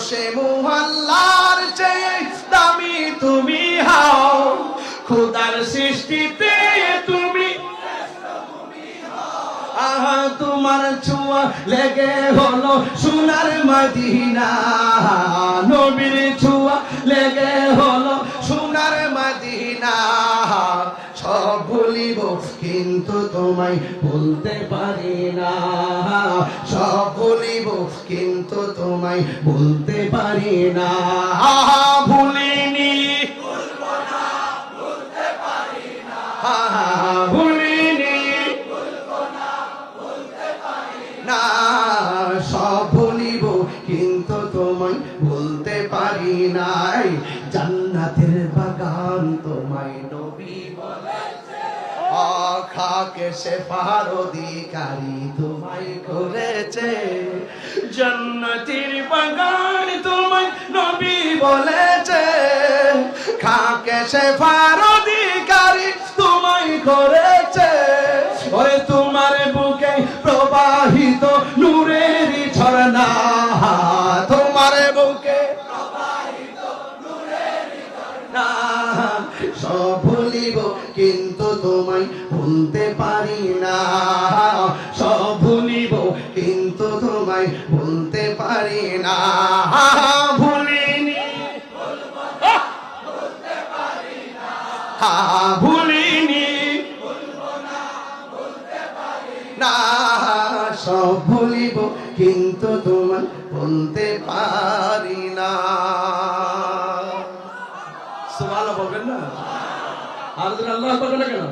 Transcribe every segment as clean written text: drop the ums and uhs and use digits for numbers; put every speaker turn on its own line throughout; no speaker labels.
সে মুহাল্লার চেয়ে দামি তুমি হও, খোদার সৃষ্টিতে তুমি আহা তোমার ছোঁয়া লেগে হলো সোনার মদিনা, নবীর ছোঁয়া লেগে হলো সোনার মদিনা। সব ভুলিব কিন্তু তোমায় ভুলতে পারি না, সব ভুলিব কিন্তু তোমায় ভুলতে পারি না। আহা ভুলিনি, ভুলবো না, ভুলতে পারি না, আহা ভুলিনি, ভুলবো না, ভুলতে পারি না। সব ভুলিব কিন্তু তোমায় ভুলতে পারি নাই। জান্নাতের বাগান তোমায় নবী বলেছে, খাকে শেফার অধিকারী তোমায় করেছে। জান্নাতের বাগান তোমায় নবী বলেছে, খাকে শেফার অধিকারী তোমায় করেছে। ওই তোমার বুকে প্রবাহিত নূরের ঝরনা, তোমার বুকে প্রবাহিত নূরের ঝরনা। সব ভুলিব কিন্তু তোমায় ভুলতে পারি না, সব ভুলিব কিন্তু তোমায় ভুলতে পারি না। ভুলিনি, ভুলবো না, ভুলতে পারি না, ভুলিনি, ভুলবো না, ভুলতে পারি না। সব ভুলিব কিন্তু তোমায় ভুলতে পারি না। সুবহানাল্লাহ বলবেন না? আর আল্লাহ বলবেন না কেন?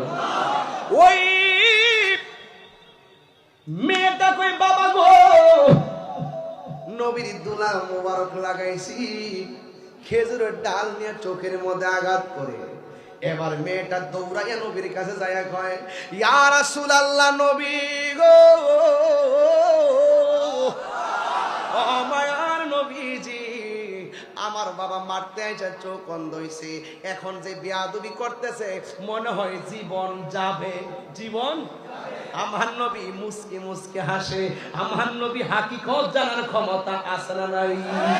ওই মেয়েটা কই বাবা গো, নবীর দুলা মোবারক লাগাইছি, খেজুরের ডাল নিয়ে চোখের মধ্যে আঘাত করে। এবার মেয়েটা দৌড়াইয়া নবীর কাছে যাইয়া কয়, ইয়া রাসূলুল্লাহ, নবী গো, ও মায়ার নবীজি, আমার বাবা মারতে আইসা চোখ অন্ধ হইছে, এখন যে বেয়াদবি করতেছে মনে হয় জীবন যাবে, জীবন। আমার নবী মুস্কি মুস্কি হাসে, আমার নবী হাকিকত জানার ক্ষমতা আছে না নাই?